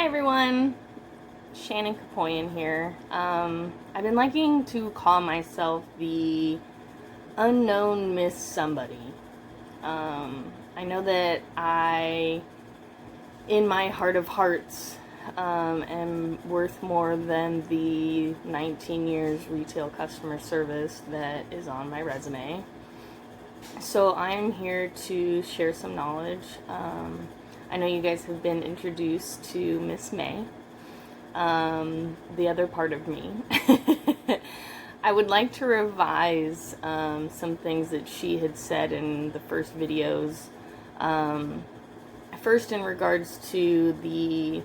Hi everyone, Shannon Kapoyan here. I've been liking to call myself the unknown Miss Somebody. I know that in my heart of hearts, am worth more than the 19 years retail customer service that is on my resume. So I am here to share some knowledge. I know you guys have been introduced to Miss May, the other part of me. I would like to revise some things that she had said in the first videos. First, in regards to the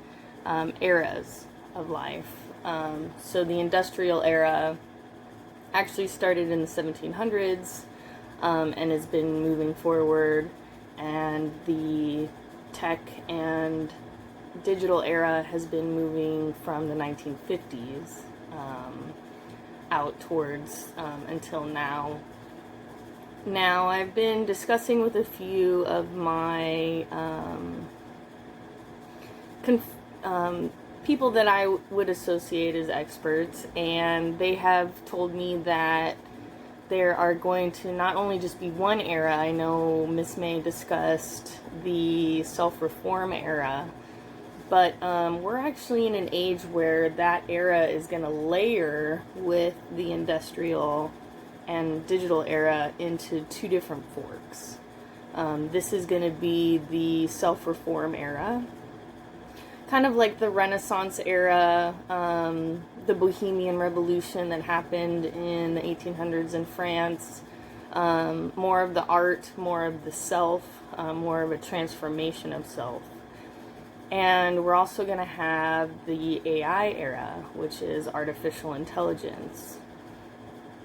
eras of life. So the industrial era actually started in the 1700s and has been moving forward, and the tech and digital era has been moving from the 1950s out towards until now. Now, I've been discussing with a few of my people that I would associate as experts, and they have told me that there are going to not only just be one era. I know Miss May discussed the self-reform era, but we're actually in an age where that era is going to layer with the industrial and digital era into two different forks. This is going to be the self-reform era, kind of like the Renaissance era, the Bohemian Revolution that happened in the 1800s in France. More of the art, more of the self, more of a transformation of self. And we're also going to have the AI era, which is artificial intelligence.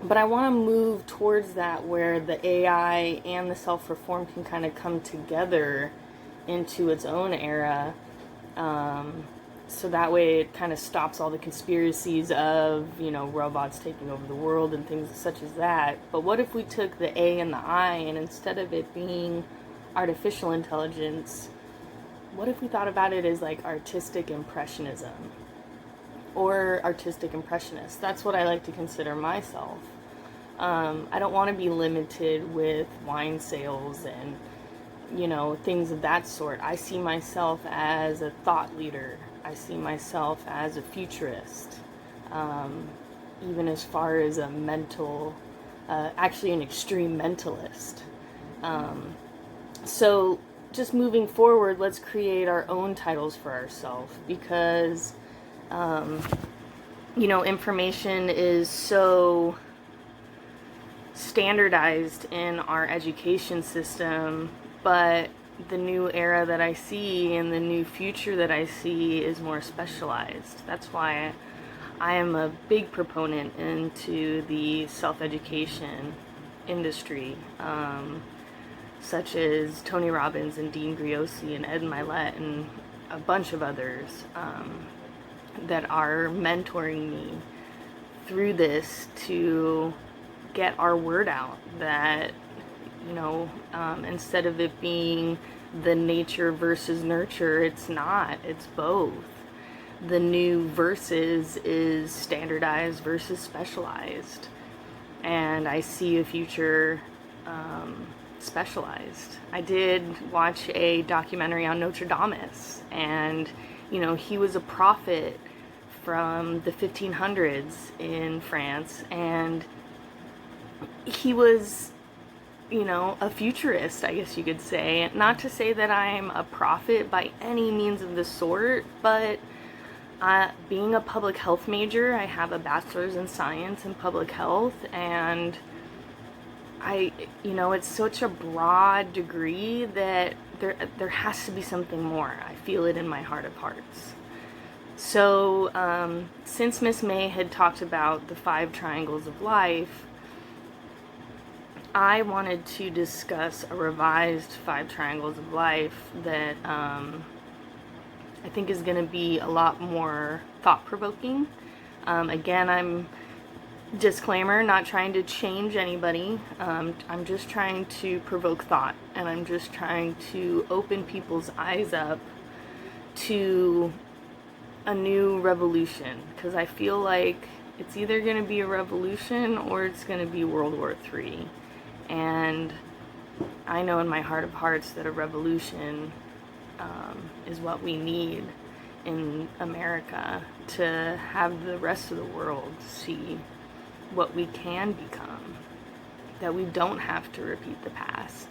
But I want to move towards that, where the AI and the self-reform can kind of come together into its own era. So that way it kind of stops all the conspiracies of, robots taking over the world and things such as that. But what if we took the A and the I, and instead of it being artificial intelligence, what if we thought about it as like artistic impressionism or artistic impressionist? That's what I like to consider myself. I don't want to be limited with wine sales and things of that sort. I see myself as a thought leader. I see myself as a futurist, even as far as a mental, actually an extreme mentalist. So just moving forward, let's create our own titles for ourselves, because, information is so standardized in our education system. But the new era that I see and the new future that I see is more specialized. That's why I am a big proponent into the self-education industry, such as Tony Robbins and Dean Griosi and Ed Milet and a bunch of others that are mentoring me through this to get our word out that instead of it being the nature versus nurture, it's not. It's both. The new versus is standardized versus specialized. And I see a future specialized. I did watch a documentary on Nostradamus, and, he was a prophet from the 1500s in France, and he was a futurist, I guess you could say. Not to say that I'm a prophet by any means of the sort, but being a public health major, I have a bachelor's in science and public health, and it's such a broad degree that there has to be something more. I feel it in my heart of hearts. So, since Miss May had talked about the 5 triangles of life, I wanted to discuss a revised 5 triangles of life that I think is going to be a lot more thought-provoking. Again, I'm disclaimer, not trying to change anybody. I'm just trying to provoke thought, and I'm just trying to open people's eyes up to a new revolution, because I feel like it's either going to be a revolution or it's going to be World War III. And I know in my heart of hearts that a revolution is what we need in America to have the rest of the world see what we can become. That we don't have to repeat the past.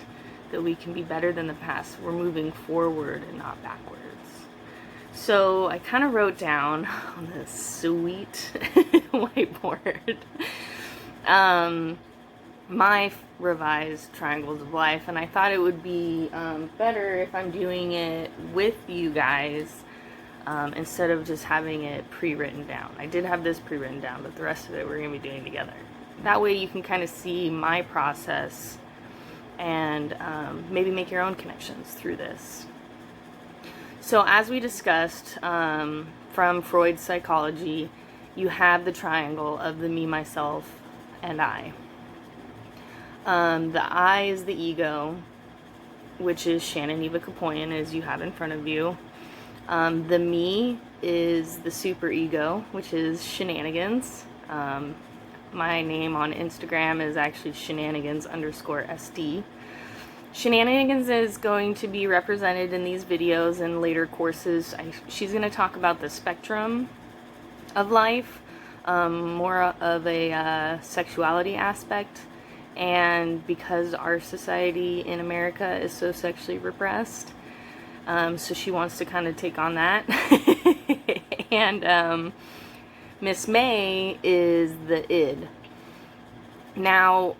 That we can be better than the past. We're moving forward and not backwards. So I kind of wrote down on this sweet whiteboard my revised triangles of life, and I thought it would be better if I'm doing it with you guys instead of just having it pre-written down. I did have this pre-written down, but the rest of it we're going to be doing together. That way you can kind of see my process and maybe make your own connections through this. So as we discussed from Freud's psychology, you have the triangle of the me, myself, and I. The I is the ego, which is Shannon Eva Kapoyan, as you have in front of you. The me is the superego, which is Shenanigans. My name on Instagram is actually shenanigans_SD. Shenanigans is going to be represented in these videos and later courses. She's going to talk about the spectrum of life, more of a sexuality aspect. And because our society in America is so sexually repressed, so she wants to kind of take on that. And Miss May is the id. Now,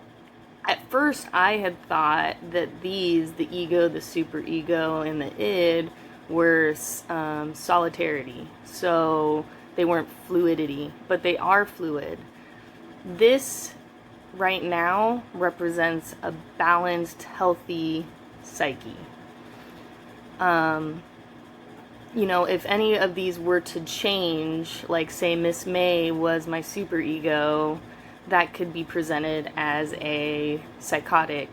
at first I had thought that these, the ego, the superego, and the id, were solitarity. So they weren't fluidity, but they are fluid. This right now represents a balanced, healthy psyche. You know, if any of these were to change, like say Miss May was my superego, that could be presented as a psychotic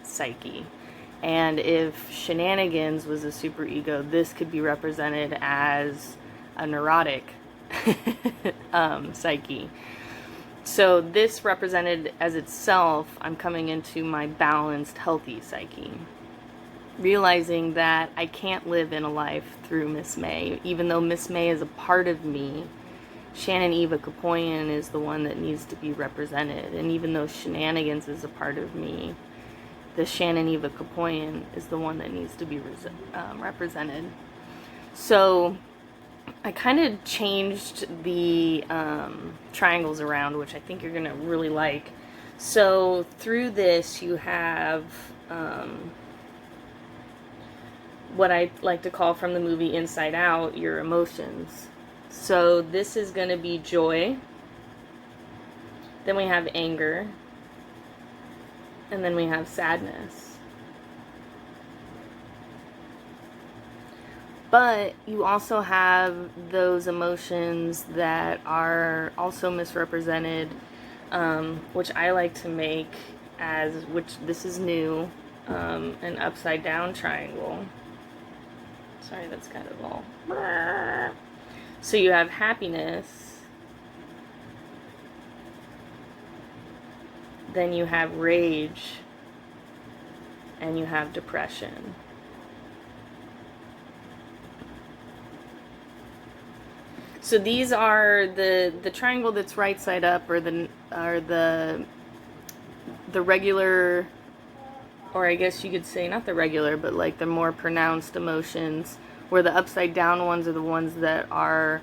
psyche. And if Shenanigans was a superego, this could be represented as a neurotic psyche. So this represented as itself, I'm coming into my balanced, healthy psyche. Realizing that I can't live in a life through Miss May. Even though Miss May is a part of me, Shannon Eva Kapoyan is the one that needs to be represented. And even though Shenanigans is a part of me, the Shannon Eva Kapoyan is the one that needs to be represented. So I kind of changed the triangles around, which I think you're going to really like. So through this you have what I like to call from the movie Inside Out, your emotions. So this is going to be joy. Then we have anger. And then we have sadness. But you also have those emotions that are also misrepresented, which I like to make as, which this is new, an upside down triangle. Sorry, that's kind of all. So you have happiness, then you have rage, and you have depression. So these are the triangle that's right side up, or the regular, or I guess you could say not the regular, but like the more pronounced emotions, where the upside down ones are the ones that are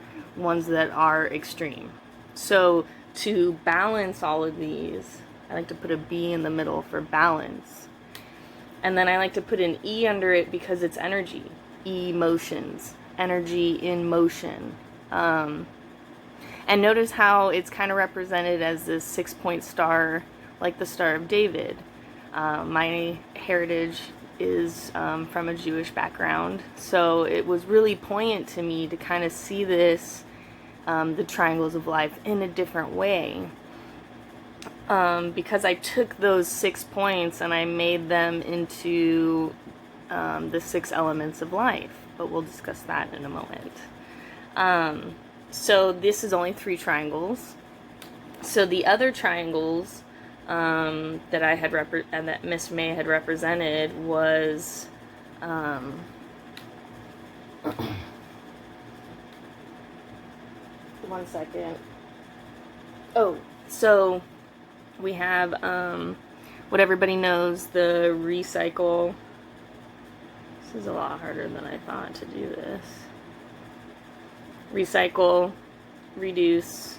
extreme. So to balance all of these, I like to put a B in the middle for balance. And then I like to put an E under it because it's energy. Emotions. Energy in motion. And notice how it's kind of represented as this 6-point star, like the Star of David. My heritage is from a Jewish background, so it was really poignant to me to kind of see this, the triangles of life, in a different way. Because I took those 6 points and I made them into the 6 elements of life, but we'll discuss that in a moment. So this is only 3 triangles. So the other triangles that I had and that Miss May had represented was one second. Oh, so we have what everybody knows, the recycle. This is a lot harder than I thought to do this. Recycle, reduce,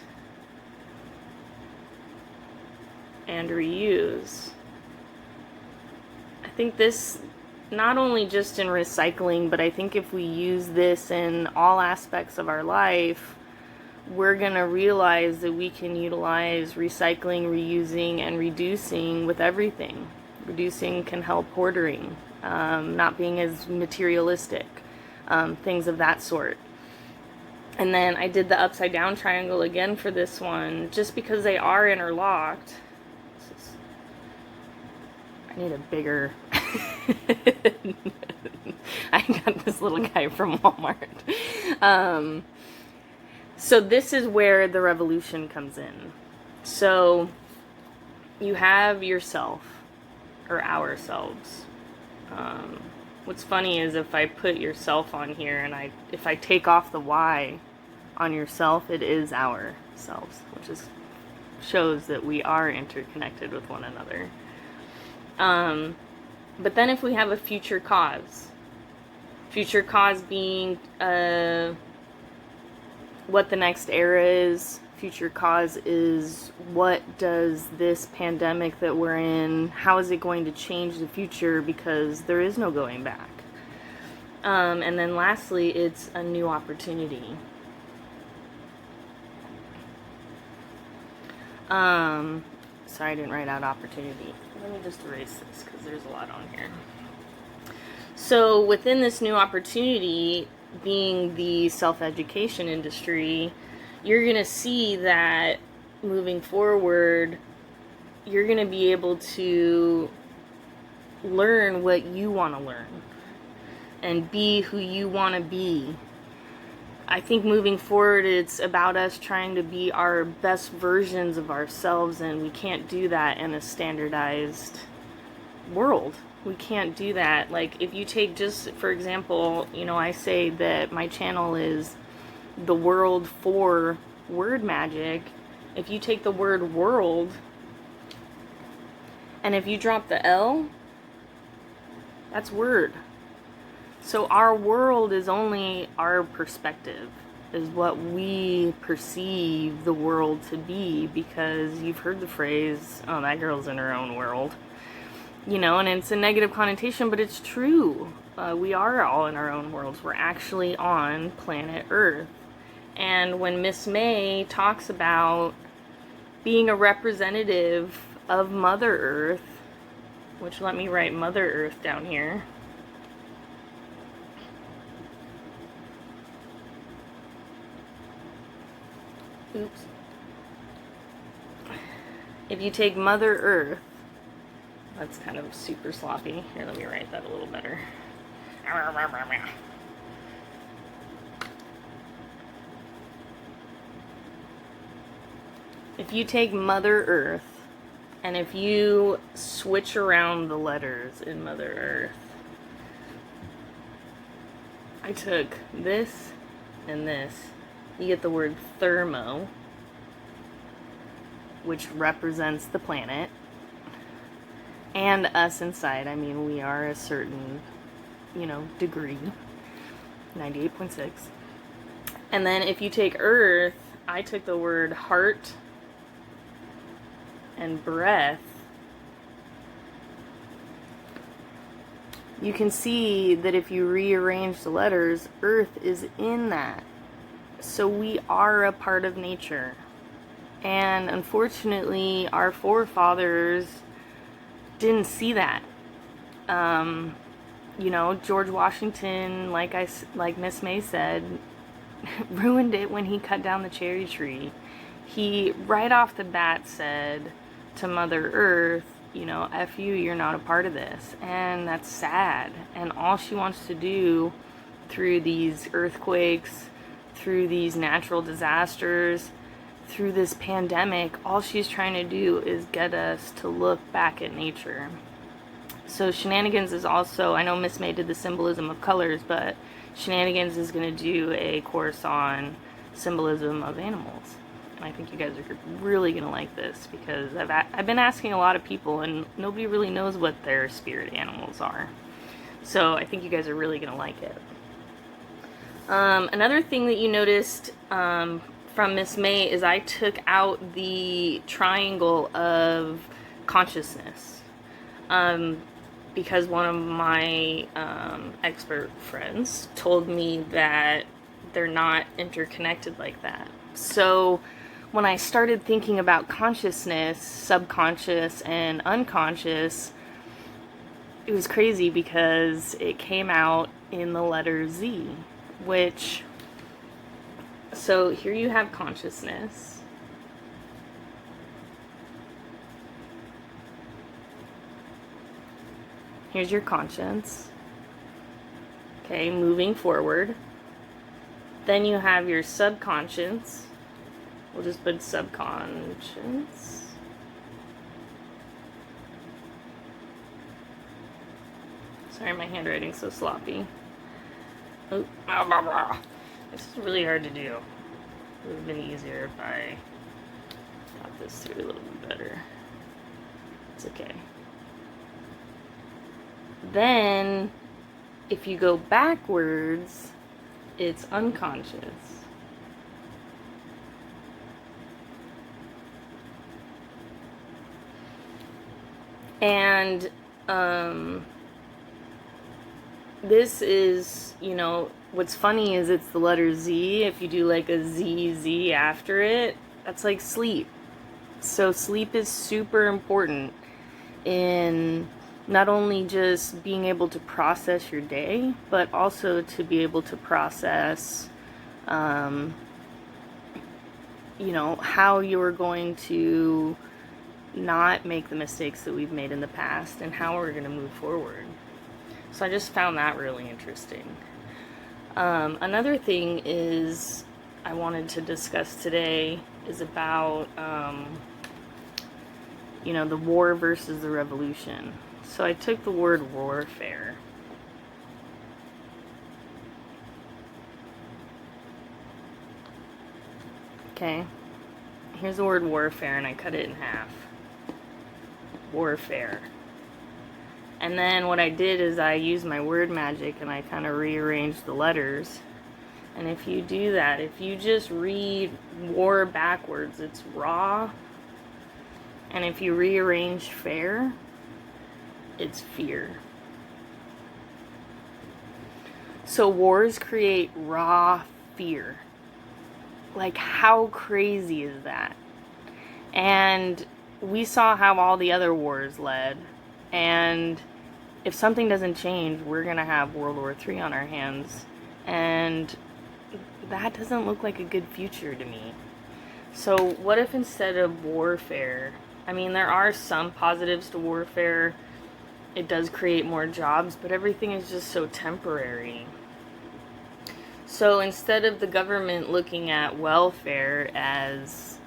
and reuse. I think this, not only just in recycling, but I think if we use this in all aspects of our life, we're going to realize that we can utilize recycling, reusing, and reducing with everything. Reducing can help hoarding, not being as materialistic, things of that sort. And then I did the upside down triangle again for this one, just because they are interlocked. I need a bigger... I got this little guy from Walmart. So this is where the revolution comes in. So you have yourself, or ourselves. What's funny is if I put yourself on here and if I take off the Y on yourself, it is ourselves, which shows that we are interconnected with one another. But then if we have a future cause being what the next era is, future cause is what does this pandemic that we're in, how is it going to change the future, because there is no going back. And then lastly, it's a new opportunity. Sorry, I didn't write out opportunity. Let me just erase this because there's a lot on here. So within this new opportunity, being the self-education industry, you're going to see that moving forward, you're going to be able to learn what you want to learn and be who you want to be. I think moving forward, it's about us trying to be our best versions of ourselves, and we can't do that in a standardized world. We can't do that. Like, if you take just, for example, I say that my channel is the world for word magic. If you take the word world, and if you drop the L, that's word. So our world is only our perspective, is what we perceive the world to be, because you've heard the phrase, oh, that girl's in her own world. And it's a negative connotation, but it's true. We are all in our own worlds. We're actually on planet Earth. And when Miss May talks about being a representative of Mother Earth, which, let me write Mother Earth down here. Oops. If you take Mother Earth, that's kind of super sloppy. Here, let me write that a little better. If you take Mother Earth, and if you switch around the letters in Mother Earth, I took this and this, you get the word thermo, which represents the planet, and us inside. I mean, we are a certain, degree, 98.6. And then if you take Earth, I took the word heart and breath. You can see that if you rearrange the letters, Earth is in that. So we are a part of nature. And unfortunately, our forefathers didn't see that. George Washington, like Miss May said, ruined it when he cut down the cherry tree. He, right off the bat, said to Mother Earth, F you, you're not a part of this. And that's sad. And all she wants to do through these earthquakes, through these natural disasters, through this pandemic, all she's trying to do is get us to look back at nature. So Shenanigans is also, I know Miss May did the symbolism of colors, but Shenanigans is going to do a course on symbolism of animals. And I think you guys are really going to like this, because I've been asking a lot of people and nobody really knows what their spirit animals are. So I think you guys are really going to like it. Another thing that you noticed from Miss May is I took out the triangle of consciousness. Because one of my expert friends told me that they're not interconnected like that. So when I started thinking about consciousness, subconscious and unconscious, it was crazy because it came out in the letter Z, which, so here you have consciousness. Here's your conscience. Okay, moving forward. Then you have your subconscious. We'll just put subconscious. Sorry, my handwriting's so sloppy. Oh, blah, blah, blah. This is really hard to do. It would have been easier if I thought this through a little bit better. It's okay. Then, if you go backwards, it's unconscious. And this is, you know, what's funny is it's the letter Z. If you do like a ZZ after it, that's like sleep. So sleep is super important in not only just being able to process your day, but also to be able to process, you know, how you're going to not make the mistakes that we've made in the past and how we're going to move forward. So I just found that really interesting. Another thing is I wanted to discuss today is about, you know, the war versus the revolution. So I took the word warfare. Okay, here's the word warfare, and I cut it in half. Warfare. And then what I did is I used my word magic and I kind of rearranged the letters. And if you do that, if you just read war backwards, it's raw. And if you rearrange fair, it's fear. So wars create raw fear. Like, how crazy is that? And we saw how all the other wars led. And if something doesn't change, we're going to have World War III on our hands. And that doesn't look like a good future to me. So what if instead of warfare, I mean, there are some positives to warfare. It does create more jobs, but everything is just so temporary. So instead of the government looking at welfare as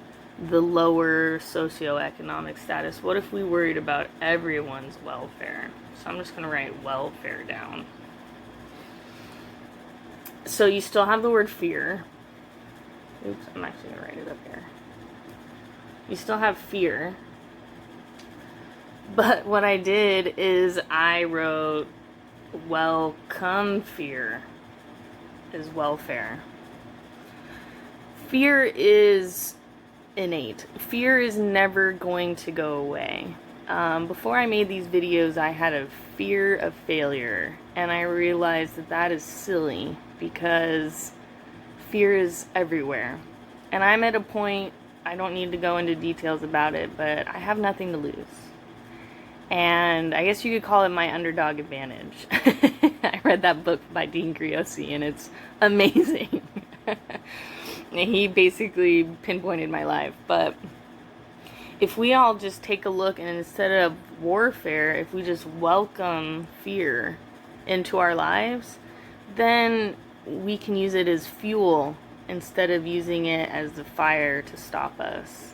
the lower socioeconomic status, what if we worried about everyone's welfare? So I'm just going to write welfare down. So you still have the word fear. Oops, I'm actually going to write it up here. You still have fear. But what I did is I wrote welcome fear is welfare. Fear is innate. Fear is never going to go away. Before I made these videos, I had a fear of failure, and I realized that that is silly because fear is everywhere. And I'm at a point, I don't need to go into details about it, but I have nothing to lose. And I guess you could call it my underdog advantage. I read that book by Dean Griosi, and it's amazing. He basically pinpointed my life. But if we all just take a look, and instead of warfare, if we just welcome fear into our lives, then we can use it as fuel instead of using it as the fire to stop us.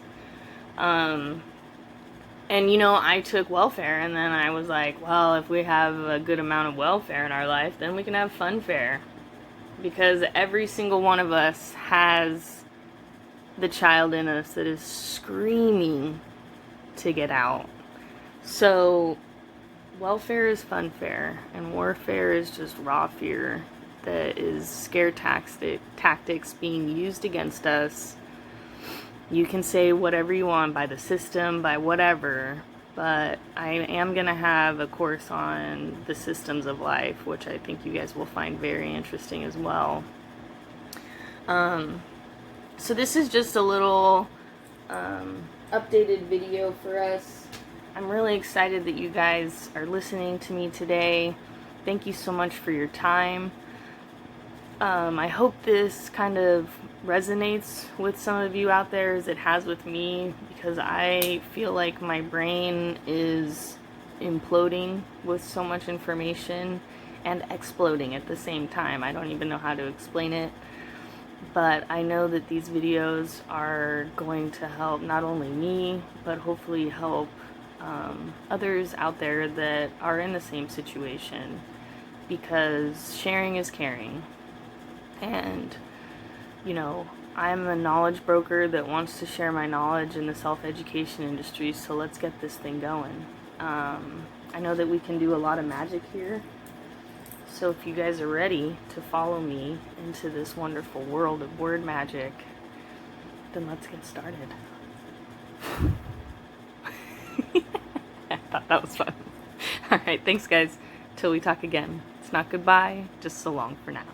And I took welfare, and then I was like, well, if we have a good amount of welfare in our life, then we can have fun fare. Because every single one of us has the child in us that is screaming to get out. So welfare is fun fare, and warfare is just raw fear that is scare tactics being used against us. You can say whatever you want, by the system, by whatever, but I am going to have a course on the systems of life, which I think you guys will find very interesting as well. So this is just a little updated video for us. I'm really excited that you guys are listening to me today. Thank you so much for your time. I hope this kind of resonates with some of you out there as it has with me, because I feel like my brain is imploding with so much information and exploding at the same time. I don't even know how to explain it, but I know that these videos are going to help not only me, but hopefully help others out there that are in the same situation, because sharing is caring. And I'm a knowledge broker that wants to share my knowledge in the self-education industry, so let's get this thing going. I know that we can do a lot of magic here, so if you guys are ready to follow me into this wonderful world of word magic, then let's get started. I thought that was fun. Alright, thanks guys. Till we talk again. It's not goodbye, just so long for now.